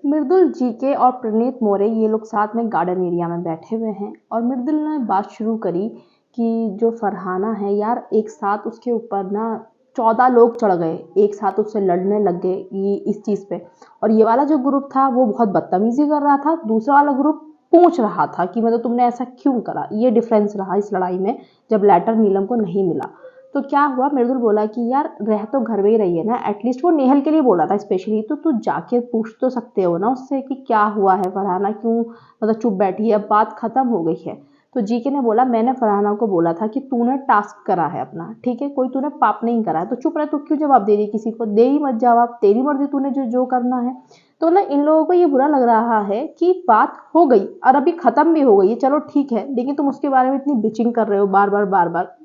मृदुल, GK और प्रणीत मोरे ये लोग साथ में गार्डन एरिया में बैठे हुए हैं और मृदुल ने बात शुरू करी कि जो फरहाना है यार, एक साथ उसके ऊपर ना 14 लोग चढ़ गए, एक साथ उससे लड़ने लग गए ये इस चीज़ पे। और ये वाला जो ग्रुप था वो बहुत बदतमीजी कर रहा था, दूसरा वाला ग्रुप पूछ रहा था कि मतलब तुमने ऐसा क्यों करा। ये डिफरेंस रहा इस लड़ाई में जब लेटर नीलम को नहीं मिला। तो क्या हुआ, मृदुल बोला कि यार रह तो घर में ही रही है ना, एटलीस्ट वो नेहल के लिए बोला था स्पेशली, तो तू जाके पूछ तो सकते हो ना उससे कि क्या हुआ है, फरहाना क्यों मतलब चुप बैठी है, अब बात खत्म हो गई है। तो जीके ने बोला मैंने फरहाना को बोला था कि तूने टास्क करा है अपना, ठीक है, कोई तूने पाप नहीं करा है, तो चुप रहे, तू क्यों जवाब दे रही किसी को, दे ही मत जवाब, तेरी मर्जी, तूने जो जो करना है। तो ना इन लोगों को ये बुरा लग रहा है कि बात हो गई और अभी खत्म भी हो गई है, चलो ठीक है, लेकिन तुम उसके बारे में इतनी बिचिंग कर रहे हो बार बार बार बार।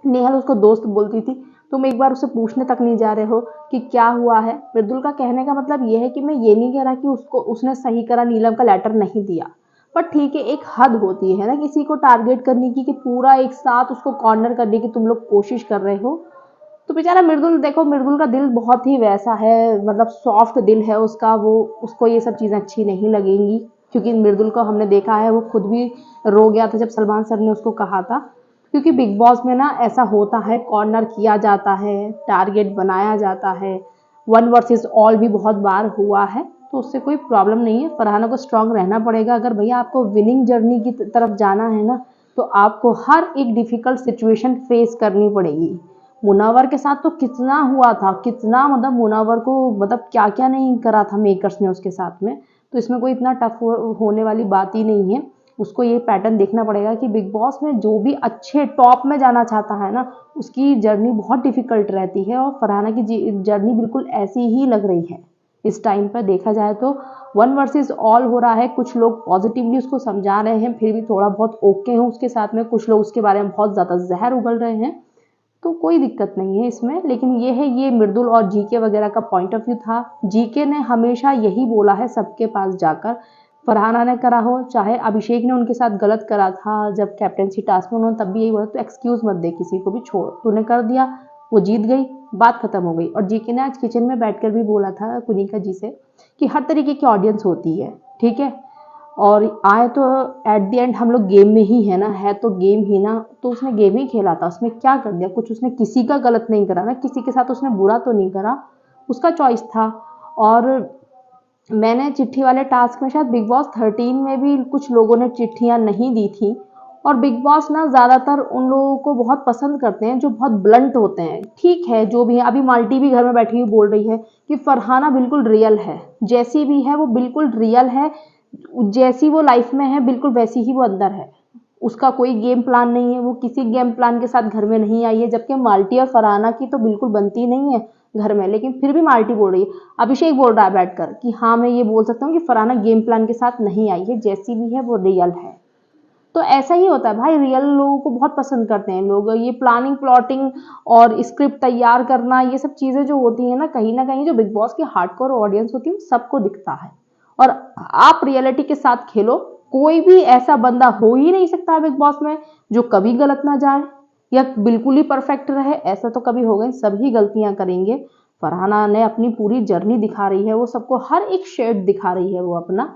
नेहल उसको दोस्त बोलती थी, तुम एक बार उसे पूछने तक नहीं जा रहे हो कि क्या हुआ है। मृदुल का कहने का मतलब ये है कि मैं ये नहीं कह रहा कि उसको उसने सही करा, नीलम का लेटर नहीं दिया, पर ठीक है एक हद होती है ना किसी को टारगेट करने की, कि पूरा एक साथ उसको कॉर्नर करने की तुम लोग कोशिश कर रहे हो। तो बेचारा मृदुल, देखो मृदुल का दिल बहुत ही वैसा है, मतलब सॉफ्ट दिल है उसका, वो उसको ये सब चीज़ें अच्छी नहीं लगेंगी, क्योंकि मृदुल को हमने देखा है वो खुद भी रो गया था जब सलमान सर ने उसको कहा था। क्योंकि बिग बॉस में ना ऐसा होता है, कॉर्नर किया जाता है, टारगेट बनाया जाता है, वन वर्सेस ऑल भी बहुत बार हुआ है, तो उससे कोई प्रॉब्लम नहीं है। फरहाना को स्ट्रांग रहना पड़ेगा, अगर भैया आपको विनिंग जर्नी की तरफ जाना है ना, तो आपको हर एक डिफिकल्ट सिचुएशन फेस करनी पड़ेगी। मुनावर के साथ तो कितना हुआ था, कितना मतलब मुनावर को मतलब क्या क्या नहीं करा था मेकर्स ने उसके साथ में, तो इसमें कोई इतना टफ होने वाली बात ही नहीं है। उसको ये पैटर्न देखना पड़ेगा कि बिग बॉस में जो भी अच्छे टॉप में जाना चाहता है ना, उसकी जर्नी बहुत डिफिकल्ट रहती है, और फरहाना की जर्नी बिल्कुल ऐसी ही लग रही है। इस टाइम पर देखा जाए तो वन वर्सेस ऑल हो रहा है, कुछ लोग पॉजिटिवली उसको समझा रहे हैं, फिर भी थोड़ा बहुत ओके हैं उसके साथ में, कुछ लोग उसके बारे में बहुत ज़्यादा जहर उगल रहे हैं, तो कोई दिक्कत नहीं है इसमें। लेकिन ये है, ये मृदुल और जीके वगैरह का पॉइंट ऑफ व्यू था। जीके ने हमेशा यही बोला है सबके पास जाकर, फरहाना ने करा हो चाहे अभिषेक ने उनके साथ गलत करा था जब कैप्टनसी टास्क में, उन्होंने तब भी यही बोला, तो एक्सक्यूज मत दे किसी को भी, छोड़, तूने कर दिया, वो जीत गई, बात खत्म हो गई। और जीके ने आज किचन में बैठकर भी बोला था कुनिका जी से कि हर तरीके की ऑडियंस होती है, ठीक है, और आए तो एट द एंड हम लोग गेम में ही है ना, है तो गेम ही ना, तो उसने गेम ही खेला था, उसमें क्या कर दिया, कुछ उसने किसी का गलत नहीं करा ना, किसी के साथ उसने बुरा तो नहीं करा, उसका चॉइस था। और मैंने चिट्ठी वाले टास्क में, शायद बिग बॉस 13 में भी कुछ लोगों ने चिट्ठियां नहीं दी थी, और बिग बॉस ना ज़्यादातर उन लोगों को बहुत पसंद करते हैं जो बहुत ब्लंट होते हैं, ठीक है जो भी है। अभी माल्टी भी घर में बैठी हुई बोल रही है कि फरहाना बिल्कुल रियल है, जैसी भी है वो बिल्कुल रियल है, जैसी वो लाइफ में है बिल्कुल वैसी ही वो अंदर है, उसका कोई गेम प्लान नहीं है, वो किसी गेम प्लान के साथ घर में नहीं आई है। जबकि माल्टी और फरहाना की तो बिल्कुल बनती नहीं है घर में, लेकिन फिर भी माल्टी बोल रही है, अभिषेक बोल रहा है बैठकर कि हाँ मैं ये बोल सकता हूँ कि फरहाना गेम प्लान के साथ नहीं आई है, जैसी भी है वो रियल है। तो ऐसा ही होता है भाई, रियल लोगों को बहुत पसंद करते हैं लोग, ये प्लानिंग प्लॉटिंग और स्क्रिप्ट तैयार करना, ये सब चीज़ें जो होती हैं ना कहीं जो बिग बॉस की हार्डकोर ऑडियंस होती है सबको दिखता है। और आप रियलिटी के साथ खेलो, कोई भी ऐसा बंदा हो ही नहीं सकता बिग बॉस में जो कभी गलत ना जाए या बिल्कुल ही परफेक्ट रहे, ऐसा तो कभी होगा ही, सभी गलतियां करेंगे। फरहाना ने अपनी पूरी जर्नी दिखा रही है, वो सबको हर एक शेड दिखा रही है वो अपना,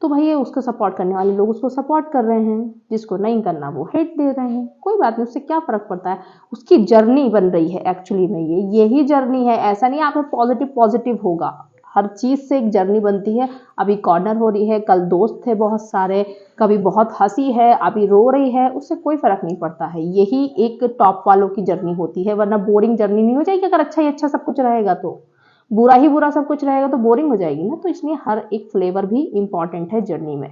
तो भैया उसको सपोर्ट करने वाले लोग उसको सपोर्ट कर रहे हैं, जिसको नहीं करना वो हेट दे रहे हैं, कोई बात नहीं, उससे क्या फर्क पड़ता है, उसकी जर्नी बन रही है एक्चुअली में, ये यही जर्नी है, ऐसा नहीं आप पॉजिटिव पॉजिटिव होगा, हर चीज़ से एक जर्नी बनती है। अभी कॉर्नर हो रही है, कल दोस्त थे बहुत सारे, कभी बहुत हंसी है, अभी रो रही है, उससे कोई फर्क नहीं पड़ता है, यही एक टॉप वालों की जर्नी होती है, वरना बोरिंग जर्नी नहीं हो जाएगी। अगर अच्छा ही अच्छा सब कुछ रहेगा तो, बुरा ही बुरा सब कुछ रहेगा तो बोरिंग हो जाएगी ना, तो इसलिए हर एक फ्लेवर भी इंपॉर्टेंट है जर्नी में।